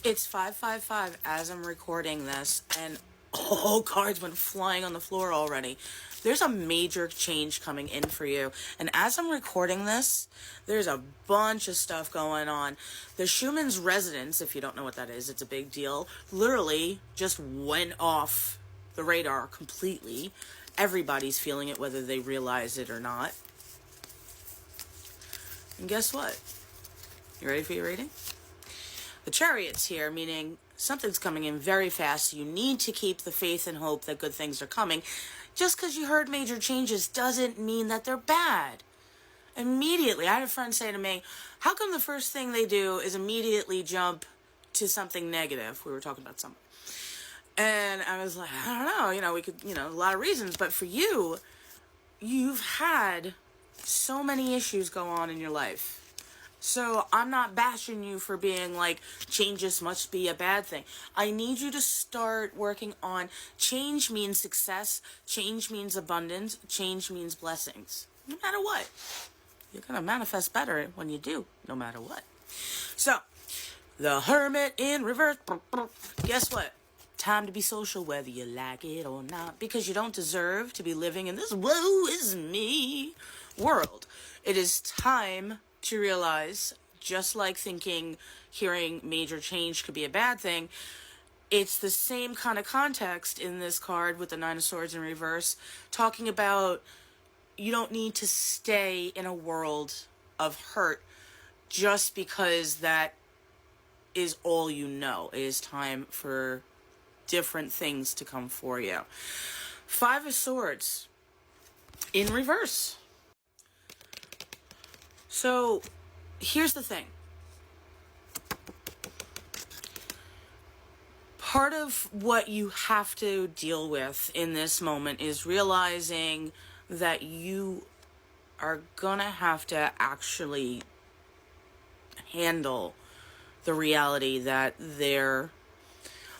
It's 5:55 as I'm recording this, and all cards went flying on the floor already. There's a major change coming in for you. And as I'm recording this, there's a bunch of stuff going on. The Schumann's resonance, if you don't know what that is, it's a big deal, literally just went off the radar completely. Everybody's feeling it, whether they realize it or not. And guess what? You ready for your reading? The Chariot's here, meaning something's coming in very fast. You need to keep the faith and hope that good things are coming. Just because you heard major changes doesn't mean that they're bad. Immediately, I had a friend say to me, how come the first thing they do is immediately jump to something negative? We were talking about something. And I was like, I don't know, we could, a lot of reasons. But for you, you've had so many issues go on in your life. So I'm not bashing you for being like, changes must be a bad thing. I need you to start working on change means success, change means abundance, change means blessings. No matter what. You're going to manifest better when you do, no matter what. So, the Hermit in reverse. Guess what? Time to be social, whether you like it or not, because you don't deserve to be living in this woe is me world. It is time to realize, just like hearing major change could be a bad thing, it's the same kind of context in this card with the Nine of Swords in reverse, talking about you don't need to stay in a world of hurt just because that is all you know. It is time for different things to come for you. Five of Swords in reverse. So, here's the thing. Part of what you have to deal with in this moment is realizing that you are gonna have to actually handle the reality that there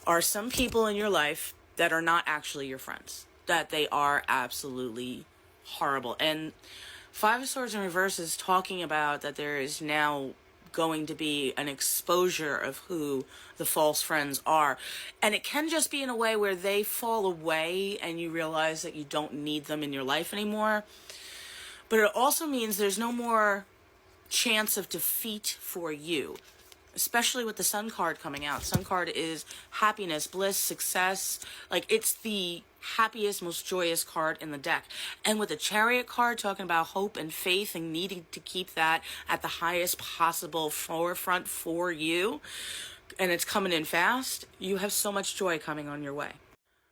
are some people in your life that are not actually your friends, that they are absolutely horrible. And Five of Swords in reverse is talking about that there is now going to be an exposure of who the false friends are. And it can just be in a way where they fall away and you realize that you don't need them in your life anymore. But it also means there's no more chance of defeat for you, especially with the Sun card coming out. Sun card is happiness, bliss, success. Like, it's the happiest, most joyous card in the deck. And with the Chariot card talking about hope and faith and needing to keep that at the highest possible forefront for you, and it's coming in fast, you have so much joy coming on your way.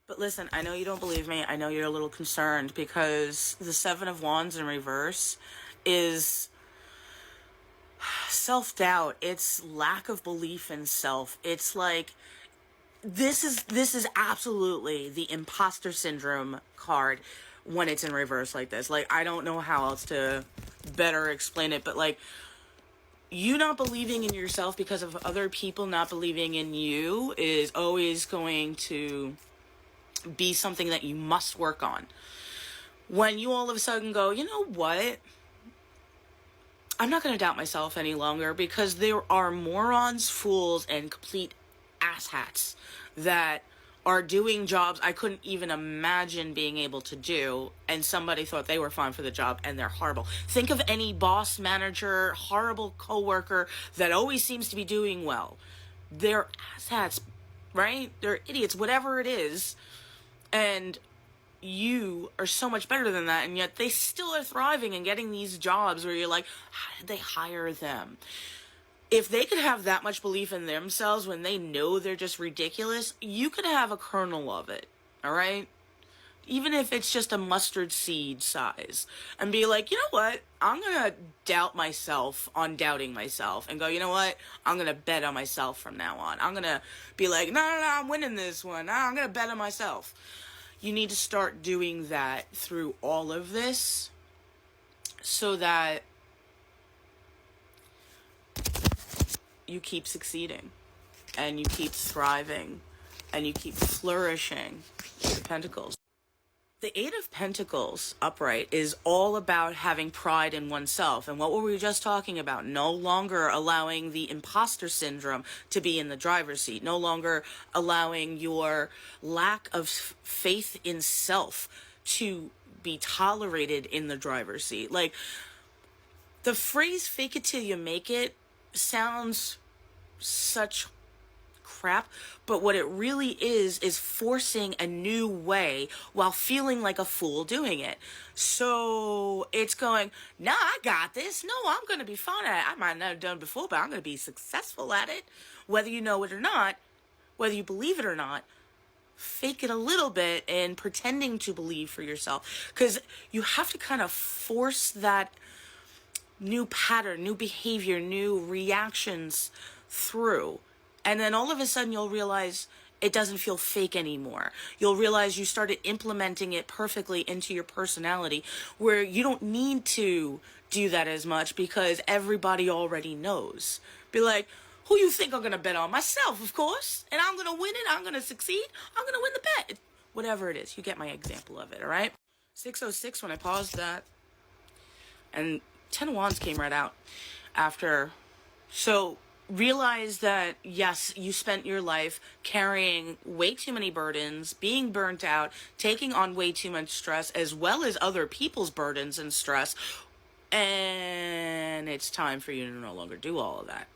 But listen, I know you don't believe me. I know you're a little concerned because the Seven of Wands in reverse is self-doubt. It's lack of belief in self. It's like, this is absolutely the imposter syndrome card when it's in reverse like this. Like, I don't know how else to better explain it, but like, you not believing in yourself because of other people not believing in you is always going to be something that you must work on. When you all of a sudden go, you know what? I'm not going to doubt myself any longer, because there are morons, fools, and complete asshats that are doing jobs I couldn't even imagine being able to do, and somebody thought they were fine for the job, and they're horrible. Think of any boss, manager, horrible coworker that always seems to be doing well. They're asshats, right? They're idiots, whatever it is, and you are so much better than that, and yet they still are thriving and getting these jobs where you're like, how did they hire them? If they could have that much belief in themselves when they know they're just ridiculous, you could have a kernel of it, all right? Even if it's just a mustard seed size. And be like, you know what? I'm going to doubt myself on doubting myself and go, you know what? I'm going to bet on myself from now on. I'm going to be like, no, I'm winning this one. No, I'm going to bet on myself. You need to start doing that through all of this so that you keep succeeding and you keep thriving and you keep flourishing with the Pentacles. The Eight of Pentacles upright is all about having pride in oneself. And what were we just talking about? No longer allowing the imposter syndrome to be in the driver's seat. No longer allowing your lack of faith in self to be tolerated in the driver's seat. Like, the phrase fake it till you make it sounds such crap, but what it really is forcing a new way while feeling like a fool doing it. So it's going, nah, I got this. No, I'm going to be fine at it. I might not have done it before, but I'm going to be successful at it. Whether you know it or not, whether you believe it or not, fake it a little bit and pretending to believe for yourself. Because you have to kind of force that new pattern, new behavior, new reactions through. And then all of a sudden you'll realize it doesn't feel fake anymore. You'll realize you started implementing it perfectly into your personality, where you don't need to do that as much because everybody already knows. Be like, who you think I'm going to bet on? Myself, of course. And I'm going to win it. I'm going to succeed. I'm going to win the bet. Whatever it is. You get my example of it, all right? 606, when I paused that, and 10 of Wands came right out after. So realize that, yes, you spent your life carrying way too many burdens, being burnt out, taking on way too much stress, as well as other people's burdens and stress. And it's time for you to no longer do all of that.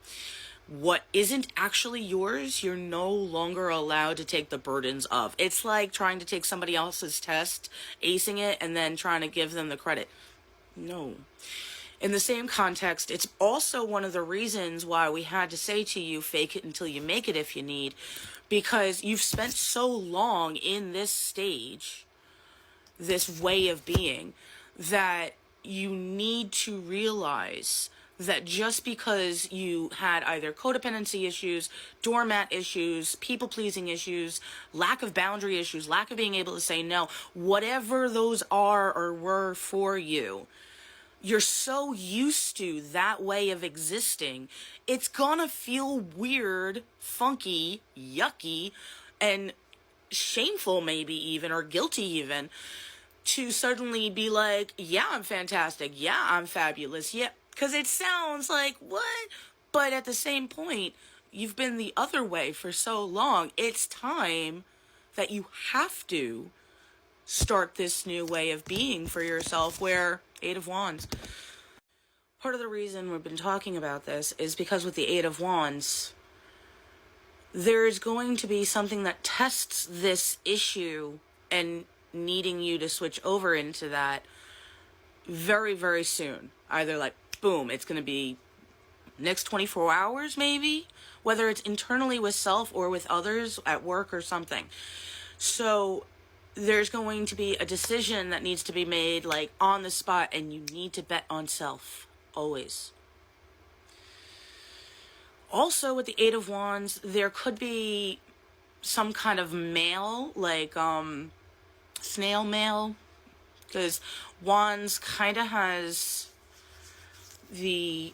What isn't actually yours, you're no longer allowed to take the burdens of. It's like trying to take somebody else's test, acing it, and then trying to give them the credit. No. In the same context, it's also one of the reasons why we had to say to you, fake it until you make it if you need, because you've spent so long in this stage, this way of being, that you need to realize that just because you had either codependency issues, doormat issues, people-pleasing issues, lack of boundary issues, lack of being able to say no, whatever those are or were for you, you're so used to that way of existing, it's gonna feel weird, funky, yucky, and shameful maybe even, or guilty even, to suddenly be like, yeah, I'm fantastic, yeah, I'm fabulous, yeah, because it sounds like, what? But at the same point, you've been the other way for so long, it's time that you have to start this new way of being for yourself, where Eight of Wands. Part of the reason we've been talking about this is because with the Eight of Wands, there's going to be something that tests this issue and needing you to switch over into that very, very soon. Either like, boom, it's going to be next 24 hours maybe, whether it's internally with self or with others at work or something. So there's going to be a decision that needs to be made like on the spot, and you need to bet on self always. Also with the Eight of Wands, there could be some kind of mail, like snail mail, because Wands kind of has the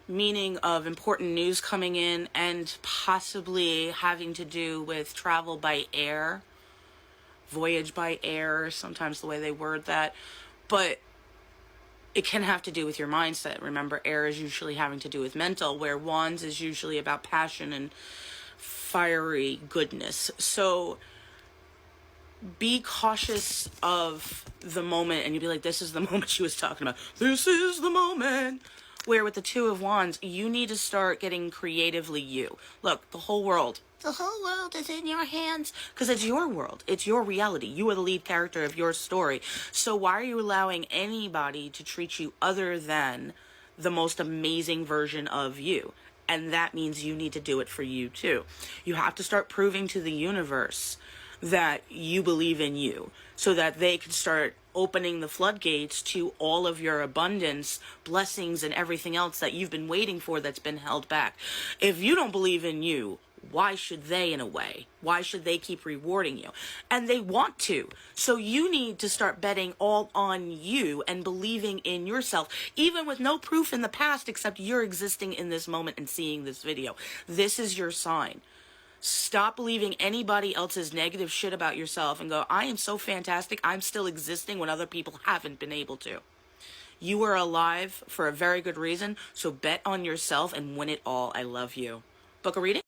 meaning of important news coming in and possibly having to do with travel by air. Voyage by air, sometimes the way they word that, but it can have to do with your mindset. Remember, air is usually having to do with mental, where Wands is usually about passion and fiery goodness. So be cautious of the moment, and you'll be like, this is the moment she was talking about. This is the moment. Where with the Two of Wands, you need to start getting creatively you. Look, the whole world is in your hands, because it's your world. It's your reality. You are the lead character of your story. So why are you allowing anybody to treat you other than the most amazing version of you? And that means you need to do it for you too. You have to start proving to the universe that you believe in you, so that they can start opening the floodgates to all of your abundance, blessings, and everything else that you've been waiting for that's been held back. If you don't believe in you, why should they, in a way? Why should they keep rewarding you? And they want to. So you need to start betting all on you and believing in yourself, even with no proof in the past except you're existing in this moment and seeing this video. This is your sign. Stop believing anybody else's negative shit about yourself and go, I am so fantastic, I'm still existing when other people haven't been able to. You are alive for a very good reason, so bet on yourself and win it all. I love you. Book a reading?